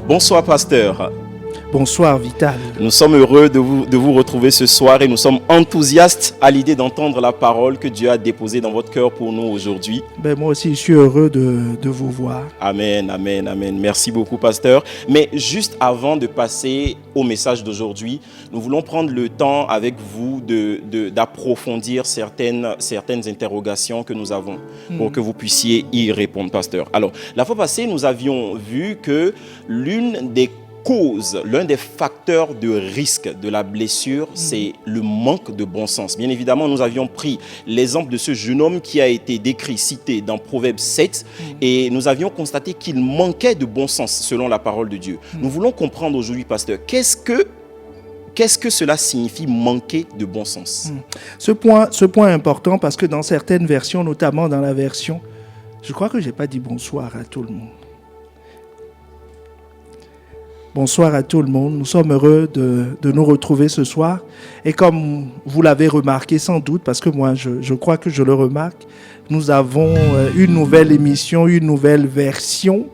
Bonsoir pasteur. Bonsoir Vital. Nous sommes heureux de vous retrouver ce soir et nous sommes enthousiastes à l'idée d'entendre la parole que Dieu a déposée dans votre cœur pour nous aujourd'hui. Moi aussi je suis heureux de vous voir. Amen, amen, amen. Merci beaucoup pasteur. Mais juste avant de passer au message d'aujourd'hui, nous voulons prendre le temps avec vous d'approfondir certaines interrogations que nous avons pour que vous puissiez y répondre pasteur. Alors, la fois passée, nous avions vu que l'un des facteurs de risque de la blessure, c'est le manque de bon sens. Bien évidemment, nous avions pris l'exemple de ce jeune homme qui a été décrit, cité dans Proverbe 7, et nous avions constaté qu'il manquait de bon sens selon la parole de Dieu. Nous voulons comprendre aujourd'hui, pasteur, qu'est-ce que cela signifie manquer de bon sens? Ce point est important parce que dans certaines versions, notamment dans la version, je crois que je n'ai pas dit bonsoir à tout le monde. Bonsoir à tout le monde. Nous sommes heureux de nous retrouver ce soir. Et comme vous l'avez remarqué sans doute, parce que moi, je crois que je le remarque, nous avons une nouvelle émission, une nouvelle version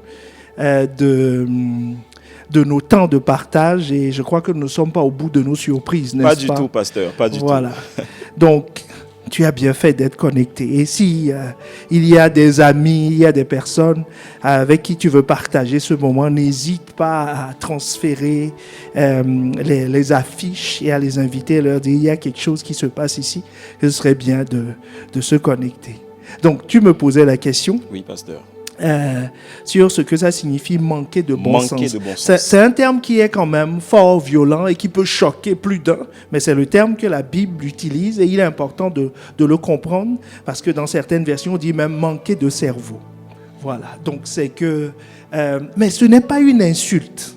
de nos temps de partage. Et je crois que nous ne sommes pas au bout de nos surprises, n'est-ce pas? Pas du tout, pasteur, pas du tout. Voilà. Donc, tu as bien fait d'être connecté. Et si il y a des amis, il y a des personnes avec qui tu veux partager ce moment, n'hésite pas à transférer les affiches et à les inviter, à leur dire il y a quelque chose qui se passe ici. Ce serait bien de se connecter. Donc, tu me posais la question. Oui, pasteur. Sur ce que ça signifie manquer de bon sens. C'est un terme qui est quand même fort violent et qui peut choquer plus d'un, mais c'est le terme que la Bible utilise et il est important de le comprendre parce que dans certaines versions, on dit même manquer de cerveau. Voilà, donc c'est que... mais ce n'est pas une insulte.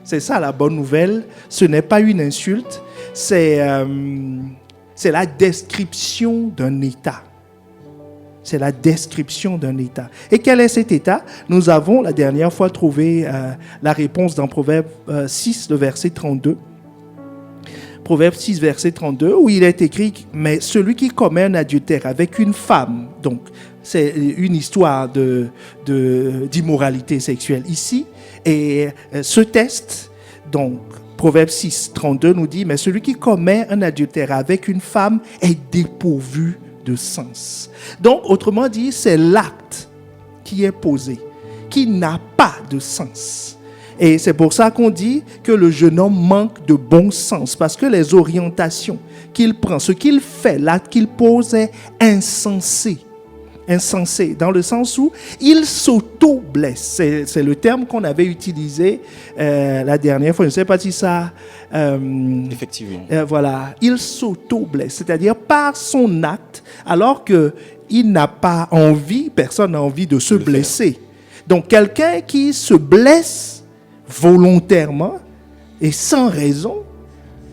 C'est ça la bonne nouvelle. Ce n'est pas une insulte, c'est la description d'un état. C'est la description d'un état. Et quel est cet état? Nous avons la dernière fois trouvé la réponse dans Proverbe 6, le verset 32. Proverbe 6, verset 32, où il est écrit « Mais celui qui commet un adultère avec une femme », donc c'est une histoire d'immoralité sexuelle ici, et ce test, donc Proverbe 6, 32 nous dit « Mais celui qui commet un adultère avec une femme est dépourvu de sens. » Donc, autrement dit, c'est l'acte qui est posé, qui n'a pas de sens. Et c'est pour ça qu'on dit que le jeune homme manque de bon sens, parce que les orientations qu'il prend, ce qu'il fait, l'acte qu'il pose est insensé. Insensé, dans le sens où il s'auto-blesse. C'est le terme qu'on avait utilisé la dernière fois. Je ne sais pas si ça... Effectivement. Voilà, il s'auto-blesse, c'est-à-dire par son acte, alors qu'il n'a pas envie, personne n'a envie de se blesser. Donc quelqu'un qui se blesse volontairement et sans raison,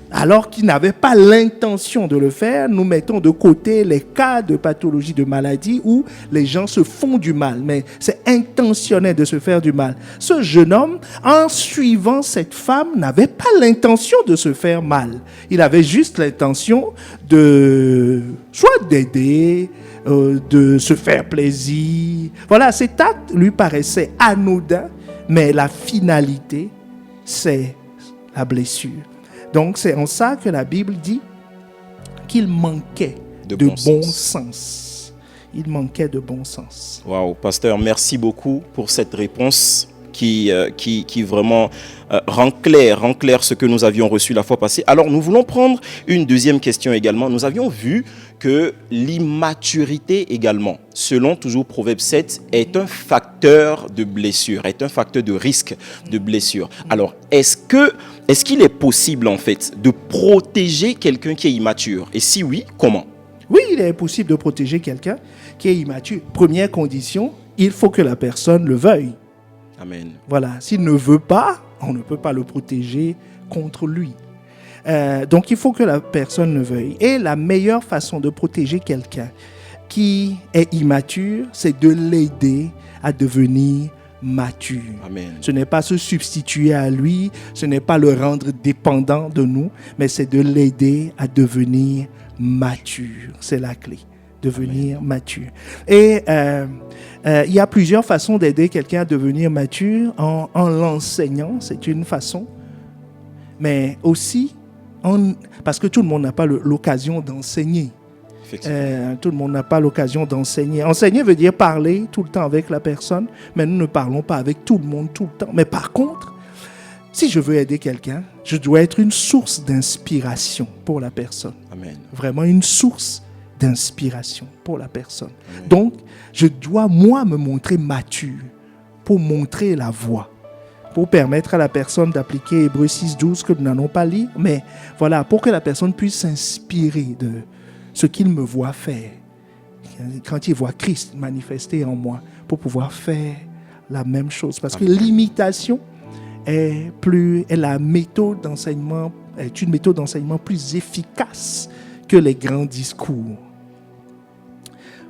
alors qu'il n'avait pas l'intention de le faire, nous mettons de côté les cas de pathologie, de maladie où les gens se font du mal, mais c'est intentionnel de se faire du mal. Ce jeune homme, en suivant cette femme, n'avait pas l'intention de se faire mal. Il avait juste l'intention soit d'aider, de se faire plaisir. Voilà, cet acte lui paraissait anodin, mais la finalité, c'est la blessure. Donc, c'est en ça que la Bible dit qu'il manquait de bon sens. Il manquait de bon sens. Waouh, pasteur, merci beaucoup pour cette réponse qui vraiment rend clair ce que nous avions reçu la fois passée. Alors, nous voulons prendre une deuxième question également. Nous avions vu que l'immaturité également, selon toujours Proverbe 7, est un facteur de blessure, est un facteur de risque de blessure. Alors, est-ce qu'il est possible en fait de protéger quelqu'un qui est immature? Et si oui, comment? Oui, il est possible de protéger quelqu'un qui est immature. Première condition, il faut que la personne le veuille. Amen. Voilà, s'il ne veut pas, on ne peut pas le protéger contre lui. Donc, il faut que la personne le veuille. Et la meilleure façon de protéger quelqu'un qui est immature, c'est de l'aider à devenir mature. Amen. Ce n'est pas se substituer à lui, ce n'est pas le rendre dépendant de nous, mais c'est de l'aider à devenir mature. C'est la clé. Devenir mature. Et Il y a plusieurs façons d'aider quelqu'un à devenir mature en l'enseignant, c'est une façon. Mais aussi, parce que tout le monde n'a pas l'occasion d'enseigner. Tout le monde n'a pas l'occasion d'enseigner. Enseigner veut dire parler tout le temps avec la personne, mais nous ne parlons pas avec tout le monde tout le temps. Mais par contre, si je veux aider quelqu'un, je dois être une source d'inspiration pour la personne. Amen. Vraiment une source d'inspiration pour la personne. Amen. Donc, je dois, moi, me montrer mature pour montrer la voie, pour permettre à la personne d'appliquer Hébreux 6.12 que nous n'allons pas lire, mais voilà, pour que la personne puisse s'inspirer de ce qu'il me voit faire. Quand il voit Christ manifesté en moi, pour pouvoir faire la même chose. Parce que l'imitation est la méthode d'enseignement, est une méthode d'enseignement plus efficace que les grands discours.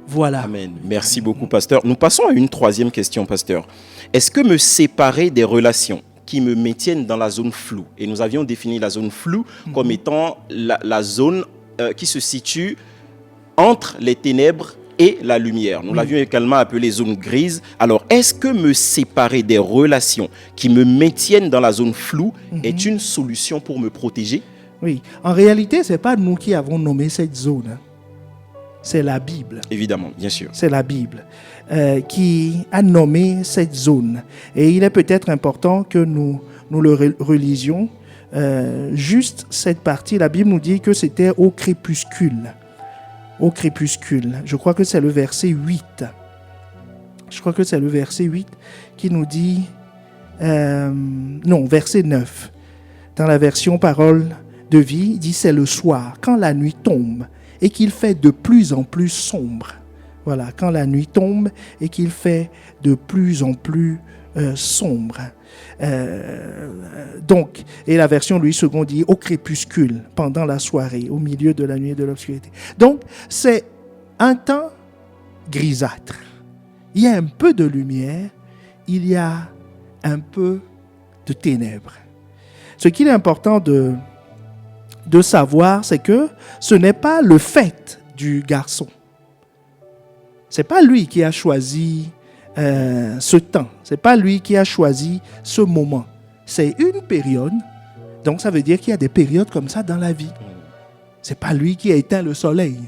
Voilà. Amen. Merci beaucoup, pasteur. Nous passons à une troisième question, pasteur. Est-ce que me séparer des relations qui me maintiennent dans la zone floue, et nous avions défini la zone floue comme étant la zone qui se situe entre les ténèbres et la lumière. Nous l'avions également appelée zone grise. Alors, est-ce que me séparer des relations qui me maintiennent dans la zone floue est une solution pour me protéger? Oui. En réalité, ce n'est pas nous qui avons nommé cette zone. C'est la Bible. Évidemment, bien sûr. C'est la Bible qui a nommé cette zone. Et il est peut-être important que nous le relisions. Juste cette partie, la Bible nous dit que c'était au crépuscule. Au crépuscule. Je crois que c'est le verset 8. Je crois que c'est le verset 8 qui nous dit... non, verset 9. Dans la version Parole de vie, il dit c'est le soir, quand la nuit tombe et qu'il fait de plus en plus sombre. Voilà, quand la nuit tombe et qu'il fait de plus en plus sombre. Donc, et la version Louis II dit au crépuscule, pendant la soirée, au milieu de la nuit et de l'obscurité. Donc, c'est un temps grisâtre. Il y a un peu de lumière, il y a un peu de ténèbres. Ce qu'il est important de savoir, c'est que ce n'est pas le fait du garçon. Ce n'est pas lui qui a choisi ce temps. Ce n'est pas lui qui a choisi ce moment. C'est une période. Donc, ça veut dire qu'il y a des périodes comme ça dans la vie. Ce n'est pas lui qui a éteint le soleil.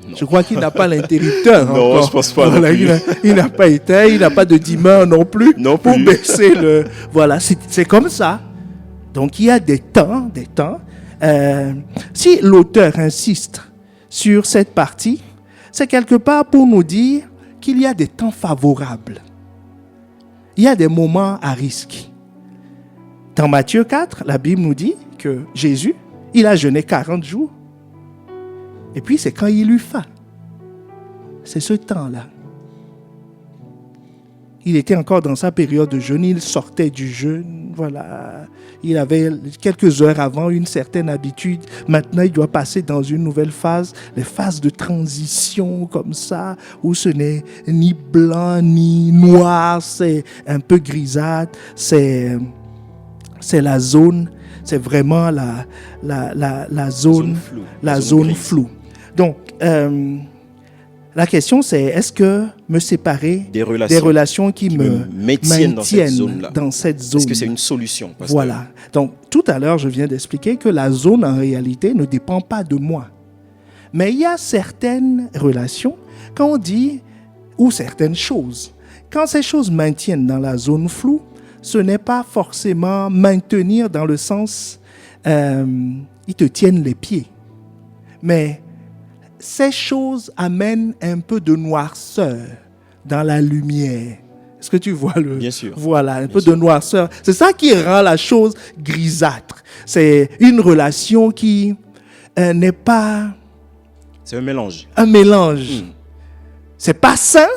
Non. Je crois qu'il n'a pas l'interrupteur. Non, encore. Je ne pense pas. Voilà, il n'a pas éteint, il n'a pas de dimmer non plus. Non pour plus. Baisser le... Voilà, c'est comme ça. Donc, il y a des temps. Si l'auteur insiste sur cette partie, c'est quelque part pour nous dire qu'il y a des temps favorables. Il y a des moments à risque. Dans Matthieu 4, la Bible nous dit que Jésus, il a jeûné 40 jours. Et puis, c'est quand il eut faim. C'est ce temps-là. Il était encore dans sa période de jeûne, il sortait du jeûne, voilà. Il avait quelques heures avant une certaine habitude. Maintenant, il doit passer dans une nouvelle phase, les phases de transition comme ça, où ce n'est ni blanc ni noir, c'est un peu grisâtre, c'est la zone, c'est vraiment la zone floue. Donc, la question, c'est est-ce que me séparer des relations qui me maintiennent dans cette zone? Est-ce que c'est une solution? Voilà. Donc, tout à l'heure, je viens d'expliquer que la zone, en réalité, ne dépend pas de moi. Mais il y a certaines relations, quand on dit, ou certaines choses, quand ces choses maintiennent dans la zone floue, ce n'est pas forcément maintenir dans le sens, ils te tiennent les pieds. Mais ces choses amènent un peu de noirceur dans la lumière. Est-ce que tu vois le... Bien sûr. Voilà, un peu de noirceur. C'est ça qui rend la chose grisâtre. C'est une relation qui n'est pas... C'est un mélange. Un mélange. C'est pas sain,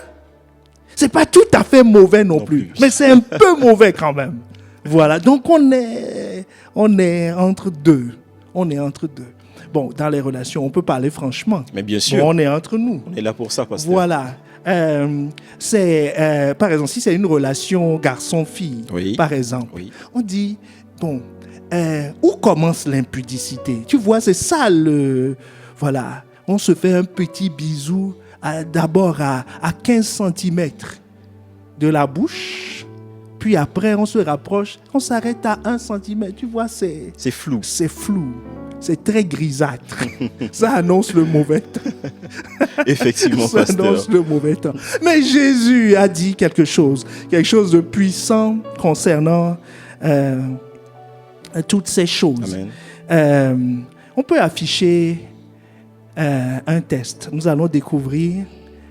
c'est pas tout à fait mauvais non plus. Mais c'est un peu mauvais quand même. Voilà, donc on est entre deux. On est entre deux. Bon, dans les relations, on peut parler franchement. Mais bien sûr. Bon, on est entre nous. On est là pour ça, pasteur. Voilà. Par exemple, si c'est une relation garçon-fille, par exemple, on dit, bon, où commence l'impudicité? Tu vois, c'est ça le... Voilà. On se fait un petit bisou d'abord à 15 cm. de la bouche, puis après on se rapproche, on s'arrête à 1 centimètre. Tu vois, c'est flou. C'est flou. C'est très grisâtre. Ça annonce le mauvais temps. Effectivement, Ça pasteur. annonce le mauvais temps. Mais Jésus a dit quelque chose de puissant concernant toutes ces choses. Amen. On peut afficher un test. Nous allons découvrir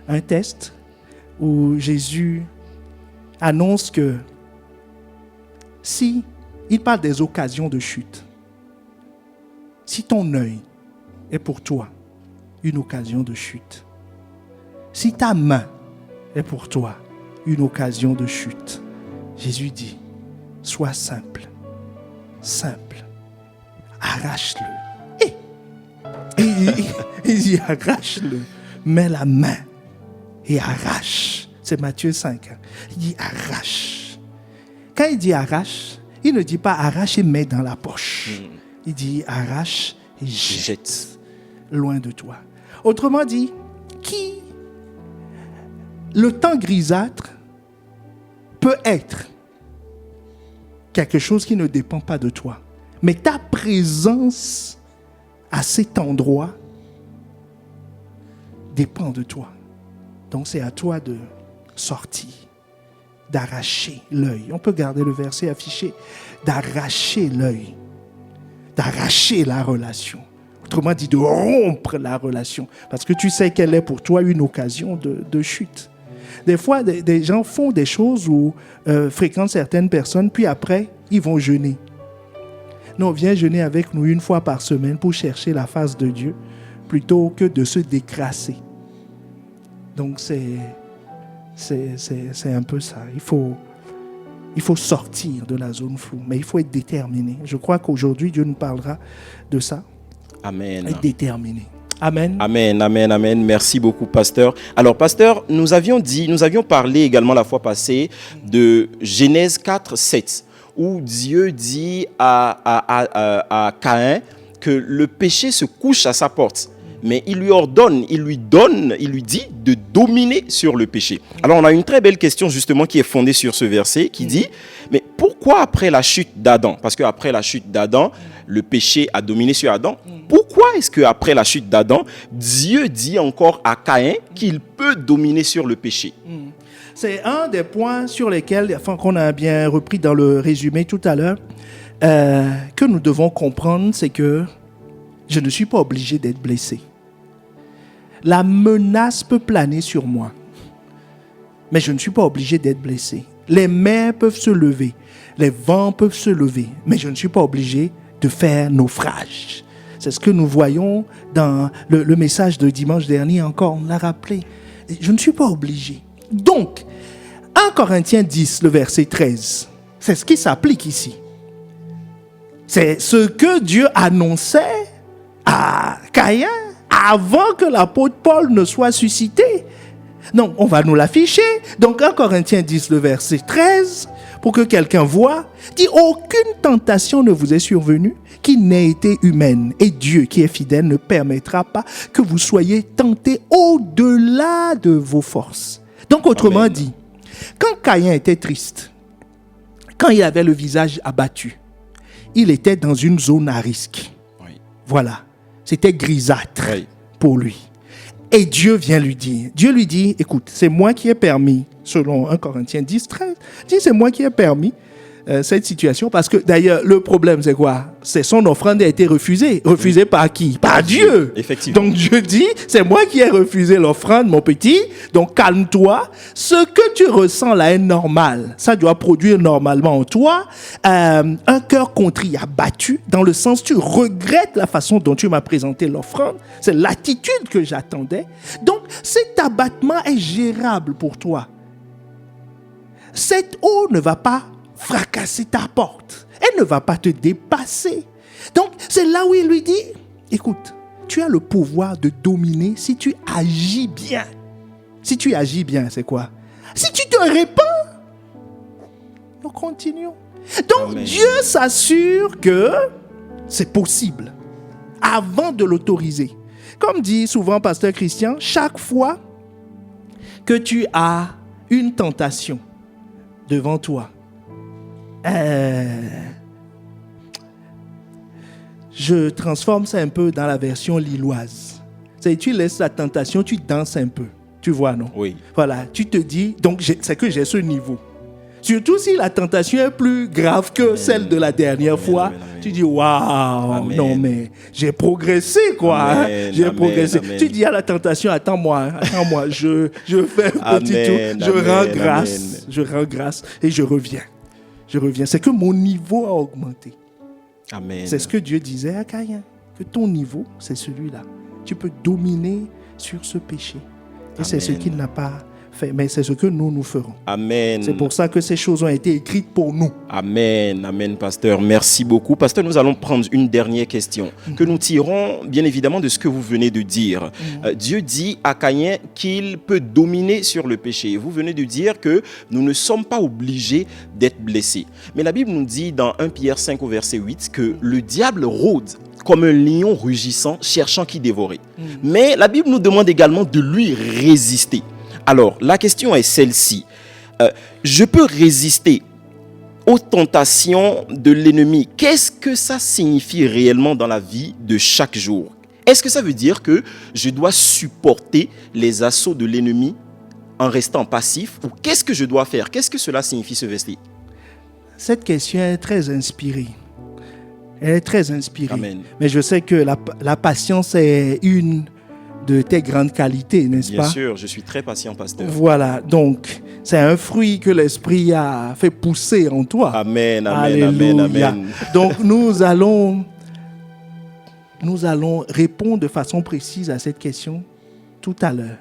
un test où Jésus annonce que si il parle des occasions de chute, si ton œil est pour toi une occasion de chute, si ta main est pour toi une occasion de chute, Jésus dit, sois simple, arrache-le. Il dit, arrache-le, mets la main et arrache. C'est Matthieu 5. Il dit, arrache. Quand il dit arrache, il ne dit pas arrache et mets dans la poche. Il dit arrache et jette loin de toi. Autrement dit, le temps grisâtre peut être quelque chose qui ne dépend pas de toi. Mais ta présence à cet endroit dépend de toi. Donc c'est à toi de sortir, d'arracher l'œil. On peut garder le verset affiché, d'arracher l'œil, d'arracher la relation. Autrement dit, de rompre la relation. Parce que tu sais qu'elle est pour toi une occasion de chute. Des fois, des gens font des choses ou fréquentent certaines personnes, puis après, ils vont jeûner. Non, viens jeûner avec nous 1 fois par semaine pour chercher la face de Dieu, plutôt que de se décrasser. Donc, c'est un peu ça. Il faut sortir de la zone floue, mais il faut être déterminé. Je crois qu'aujourd'hui, Dieu nous parlera de ça. Amen. Être déterminé. Amen. Amen, amen, amen. Merci beaucoup, pasteur. Alors, pasteur, nous avions parlé également la fois passée de Genèse 4, 7, où Dieu dit à Caïn que le péché se couche à sa porte. Mais il lui dit de dominer sur le péché. Alors, on a une très belle question justement qui est fondée sur ce verset qui dit, mais pourquoi après la chute d'Adam? Parce qu'après la chute d'Adam, le péché a dominé sur Adam. Pourquoi est-ce qu'après la chute d'Adam, Dieu dit encore à Caïn qu'il peut dominer sur le péché? C'est un des points sur lesquels, qu'on a bien repris dans le résumé tout à l'heure, que nous devons comprendre, c'est que je ne suis pas obligé d'être blessé. La menace peut planer sur moi, mais je ne suis pas obligé d'être blessé. Les mers peuvent se lever, les vents peuvent se lever, mais je ne suis pas obligé de faire naufrage. C'est ce que nous voyons dans le message de dimanche dernier encore, on l'a rappelé. Je ne suis pas obligé. Donc, 1 Corinthiens 10, le verset 13, c'est ce qui s'applique ici. C'est ce que Dieu annonçait à Caïn avant que l'apôtre Paul ne soit suscité. Non, on va nous l'afficher. Donc 1 Corinthiens 10, le verset 13, pour que quelqu'un voie, dit « Aucune tentation ne vous est survenue qui n'ait été humaine, et Dieu qui est fidèle ne permettra pas que vous soyez tentés au-delà de vos forces. » Donc autrement Amen. dit, quand Caïn était triste, quand il avait le visage abattu, il était dans une zone à risque. Oui. Voilà. C'était grisâtre Oui. pour lui. Et Dieu vient lui dire. Dieu lui dit, écoute, c'est moi qui ai permis, selon 1 Corinthiens 10, 13, dit, c'est moi qui ai permis cette situation. Parce que d'ailleurs, le problème, c'est quoi? C'est son offrande a été refusée. Refusée par qui? Par Dieu. Effectivement. Donc Dieu dit, c'est moi qui ai refusé l'offrande, mon petit. Donc calme-toi. Ce que tu ressens là est normal. Ça doit produire normalement en toi un cœur contrit, abattu, dans le sens tu regrettes la façon dont tu m'as présenté l'offrande. C'est l'attitude que j'attendais. Donc cet abattement est gérable pour toi. Cette eau ne va pas fracasser ta porte. Elle ne va pas te dépasser. Donc, c'est là où il lui dit, écoute, tu as le pouvoir de dominer si tu agis bien. Si tu agis bien, c'est quoi? Si tu te répands, nous continuons. Donc, Amen. Dieu s'assure que c'est possible avant de l'autoriser. Comme dit souvent Pasteur Christian, chaque fois que tu as une tentation, devant toi. Je transforme ça un peu dans la version lilloise. C'est tu laisses la tentation, tu danses un peu. Tu vois, non? Oui. Voilà, tu te dis, donc c'est que j'ai ce niveau. Surtout si la tentation est plus grave que celle de la dernière fois. Amen. Tu dis, waouh, non mais j'ai progressé quoi. Amen, J'ai amen, progressé. amen. Tu dis à la tentation, attends-moi, je fais un petit Amen, tour, je amen, rends amen. grâce, je rends grâce et je reviens. Je reviens. C'est que mon niveau a augmenté. Amen. C'est ce que Dieu disait à Caïn, que ton niveau, c'est celui-là. Tu peux dominer sur ce péché. Et c'est ce Amen. qu'il n'a pas fait, mais c'est ce que nous ferons. Amen. C'est pour ça que ces choses ont été écrites pour nous. Amen, amen, pasteur. Merci beaucoup. Pasteur, nous allons prendre une dernière question que nous tirons bien évidemment de ce que vous venez de dire. Dieu dit à Caïn qu'il peut dominer sur le péché. Vous venez de dire que nous ne sommes pas obligés d'être blessés. Mais la Bible nous dit dans 1 Pierre 5 au verset 8 que le diable rôde comme un lion rugissant, cherchant qui dévorer. Mais la Bible nous demande également de lui résister. Alors, la question est celle-ci. Je peux résister aux tentations de l'ennemi. Qu'est-ce que ça signifie réellement dans la vie de chaque jour? Est-ce que ça veut dire que je dois supporter les assauts de l'ennemi en restant passif? Ou qu'est-ce que je dois faire? Qu'est-ce que cela signifie, ce verset? Cette question est très inspirée. Elle est très inspirée. Amen. Mais je sais que la patience est une de tes grandes qualités, n'est-ce Bien pas? sûr, je suis très patient, pasteur. Voilà, donc c'est un fruit que l'Esprit a fait pousser en toi. Amen, amen, Alléluia. amen, amen. Donc nous allons répondre de façon précise à cette question tout à l'heure,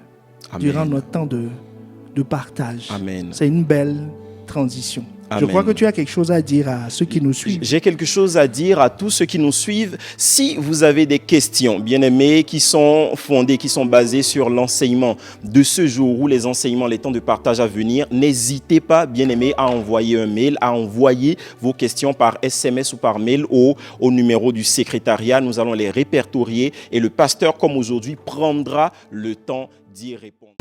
Amen. durant notre temps de partage. Amen. C'est une belle transition. Je Amen. crois que tu as quelque chose à dire à ceux qui nous suivent. J'ai quelque chose à dire à tous ceux qui nous suivent. Si vous avez des questions, bien-aimés, qui sont fondées, qui sont basées sur l'enseignement de ce jour ou les enseignements, les temps de partage à venir, n'hésitez pas, bien-aimés, à envoyer un mail, à envoyer vos questions par SMS ou par mail au numéro du secrétariat. Nous allons les répertorier et le pasteur, comme aujourd'hui, prendra le temps d'y répondre.